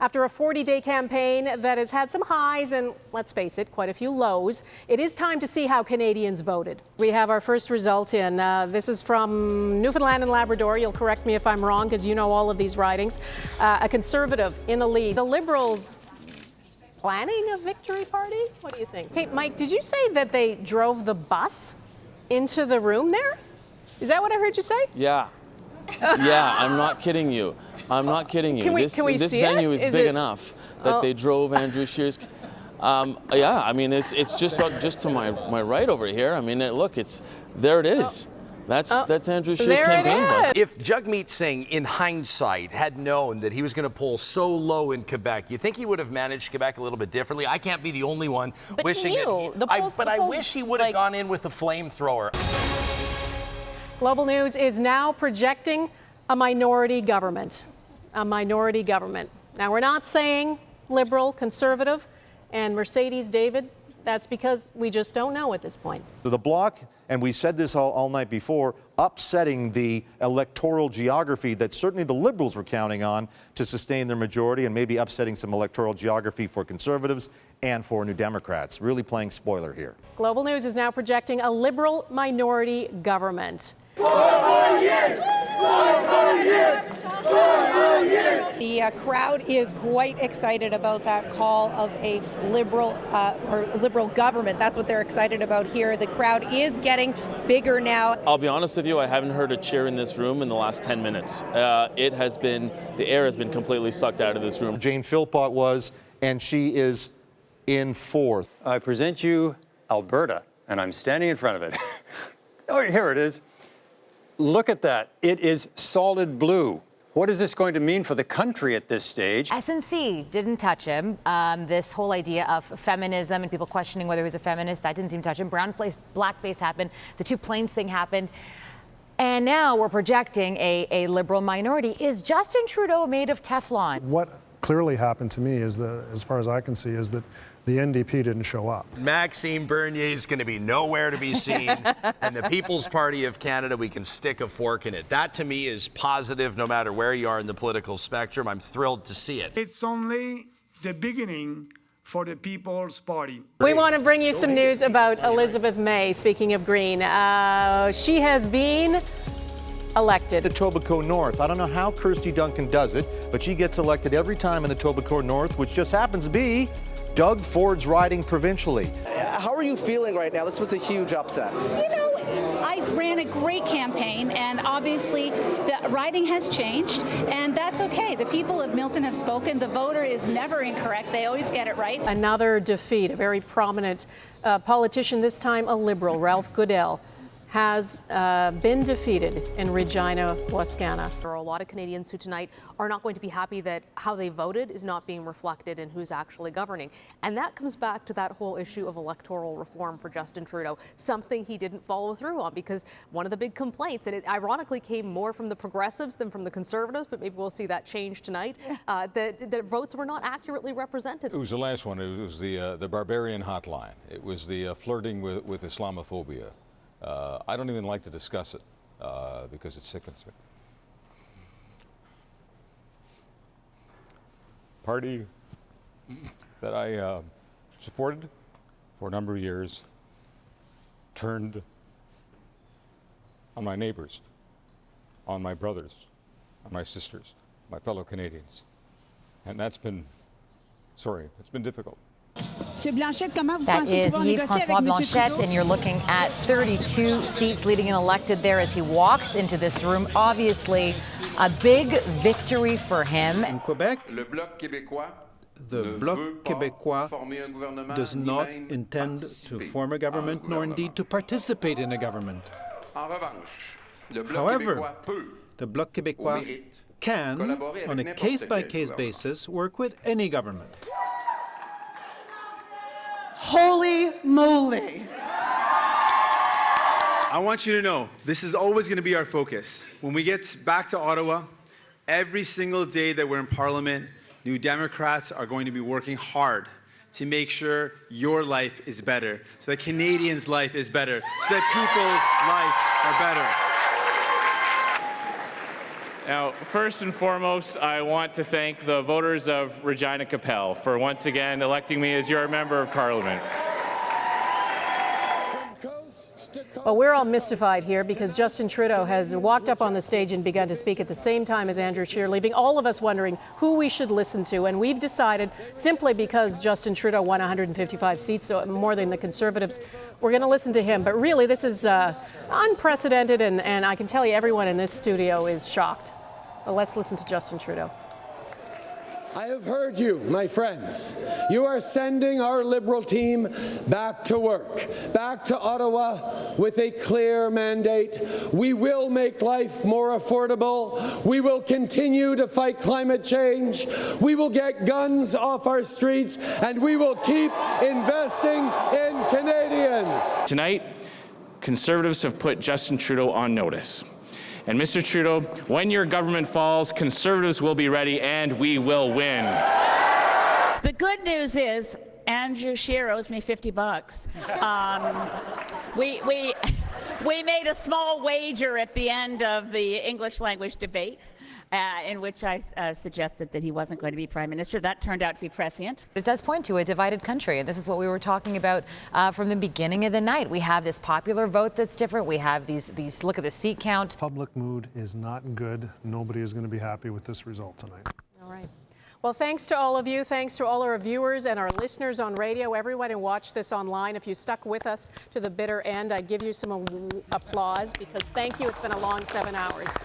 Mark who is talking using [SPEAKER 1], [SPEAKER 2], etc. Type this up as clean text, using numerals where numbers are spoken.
[SPEAKER 1] After a 40-day campaign that has had some highs and, let's face it, quite a few lows, it is time to see how Canadians voted. We have our first result in. This is from Newfoundland and Labrador. You'll correct me if I'm wrong, because you know all of these ridings. A Conservative in the lead. The Liberals planning a victory party? What do you think? Hey, Mike, did you say that they drove the bus into the room there? Is that what I heard you say?
[SPEAKER 2] Yeah. Yeah, I'm not kidding you. I'm not kidding you.
[SPEAKER 1] Can we
[SPEAKER 2] this
[SPEAKER 1] see
[SPEAKER 2] venue
[SPEAKER 1] it?
[SPEAKER 2] is big enough that they drove Andrew Scheer's. Yeah, I mean, it's just to my right over here. I mean, look, there it is. That's Andrew Scheer's campaign bus.
[SPEAKER 3] If Jagmeet Singh, in hindsight, had known that he was going to poll so low in Quebec, you think he would have managed Quebec a little bit differently? I can't be the only one wishing that I wish he would have gone in with the flamethrower.
[SPEAKER 1] Global News is now projecting a minority government. A minority government. Now, we're not saying Liberal, Conservative, and Mercedes, David. That's because we just don't know at this point.
[SPEAKER 4] So the Bloc, and we said this all night before, upsetting the electoral geography that certainly the Liberals were counting on to sustain their majority, and maybe upsetting some electoral geography for Conservatives and for New Democrats. Really playing spoiler here.
[SPEAKER 1] Global News is now projecting a Liberal minority government.
[SPEAKER 5] 4 more years! 4 more years! 4 more years!
[SPEAKER 6] The crowd is quite excited about that call of a liberal government. That's what they're excited about here. The crowd is getting bigger now.
[SPEAKER 2] I'll be honest with you, I haven't heard a cheer in this room in the last 10 minutes. The air has been completely sucked out of this room.
[SPEAKER 4] Jane Philpott was, and she is in fourth.
[SPEAKER 7] I present you Alberta, and I'm standing in front of it. Oh, here it is. Look at that. It is solid blue. What is this going to mean for the country at this stage?
[SPEAKER 8] SNC didn't touch him. This whole idea of feminism and people questioning whether he was a feminist, that didn't seem to touch him. Blackface happened. The two planes thing happened. And now we're projecting a Liberal minority. Is Justin Trudeau made of Teflon?
[SPEAKER 9] What clearly happened to me is that, as far as I can see, is that the NDP didn't show up.
[SPEAKER 3] Maxime Bernier is going to be nowhere to be seen, and the People's Party of Canada, we can stick a fork in it. That, to me, is positive no matter where you are in the political spectrum. I'm thrilled to see it.
[SPEAKER 5] It's only the beginning for the People's Party.
[SPEAKER 1] We want to bring you some news about Elizabeth May, speaking of green. She has been elected.
[SPEAKER 4] Etobicoke North. I don't know how Kirsty Duncan does it, but she gets elected every time in Etobicoke North, which just happens to be Doug Ford's riding provincially.
[SPEAKER 10] How are you feeling right now? This was a huge upset.
[SPEAKER 6] You know, I ran a great campaign, and obviously the riding has changed, and that's okay. The people of Milton have spoken. The voter is never incorrect. They always get it right.
[SPEAKER 1] Another defeat. A very prominent politician, this time a Liberal, Ralph Goodell, has been defeated in Regina, Wascana.
[SPEAKER 11] There are a lot of Canadians who tonight are not going to be happy that how they voted is not being reflected in who's actually governing. And that comes back to that whole issue of electoral reform for Justin Trudeau, something he didn't follow through on, because one of the big complaints, and it ironically came more from the Progressives than from the Conservatives, but maybe we'll see that change tonight, that votes were not accurately represented.
[SPEAKER 12] It was the last one. It was the barbarian hotline. It was the flirting with Islamophobia. I don't even like to discuss it because it sickens me. Party that I supported for a number of years turned on my neighbors, on my brothers, on my sisters, my fellow Canadians. And it's been difficult.
[SPEAKER 8] That is Yves-François Blanchet, and you're looking at 32 seats leading and elected there as he walks into this room. Obviously, a big victory for him.
[SPEAKER 13] In Quebec, the Bloc Québécois does not intend to form a government, nor indeed to participate in a government. However, the Bloc Québécois can, on a case-by-case basis, work with any government.
[SPEAKER 10] Holy moly!
[SPEAKER 14] I want you to know, this is always going to be our focus. When we get back to Ottawa, every single day that we're in Parliament, New Democrats are going to be working hard to make sure your life is better, so that Canadians' life is better, so that people's life are better.
[SPEAKER 15] Now, first and foremost, I want to thank the voters of Regina Capel for once again electing me as your member of Parliament.
[SPEAKER 1] Well, we're all mystified here because Justin Trudeau has walked up on the stage and begun to speak at the same time as Andrew Scheer, leaving all of us wondering who we should listen to. And we've decided, simply because Justin Trudeau won 155 seats, so more than the Conservatives, we're going to listen to him. But really, this is unprecedented, and I can tell you everyone in this studio is shocked. Well, let's listen to Justin Trudeau.
[SPEAKER 16] I have heard you, my friends. You are sending our Liberal team back to work, back to Ottawa with a clear mandate. We will make life more affordable. We will continue to fight climate change. We will get guns off our streets, and we will keep investing in Canadians.
[SPEAKER 15] Tonight, Conservatives have put Justin Trudeau on notice. And Mr. Trudeau, when your government falls, Conservatives will be ready and we will win.
[SPEAKER 17] The good news is Andrew Scheer owes me $50. We made a small wager at the end of the English language debate in which I suggested that he wasn't going to be Prime Minister. That turned out to be prescient.
[SPEAKER 8] It does point to a divided country, and this is what we were talking about from the beginning of the night. We have this popular vote that's different. We have these look at the seat count.
[SPEAKER 9] Public mood is not good. Nobody is going to be happy with this result tonight.
[SPEAKER 1] All right. Well, thanks to all of you. Thanks to all our viewers and our listeners on radio, everyone who watched this online. If you stuck with us to the bitter end, I'd give you some applause because thank you. It's been a long 7 hours.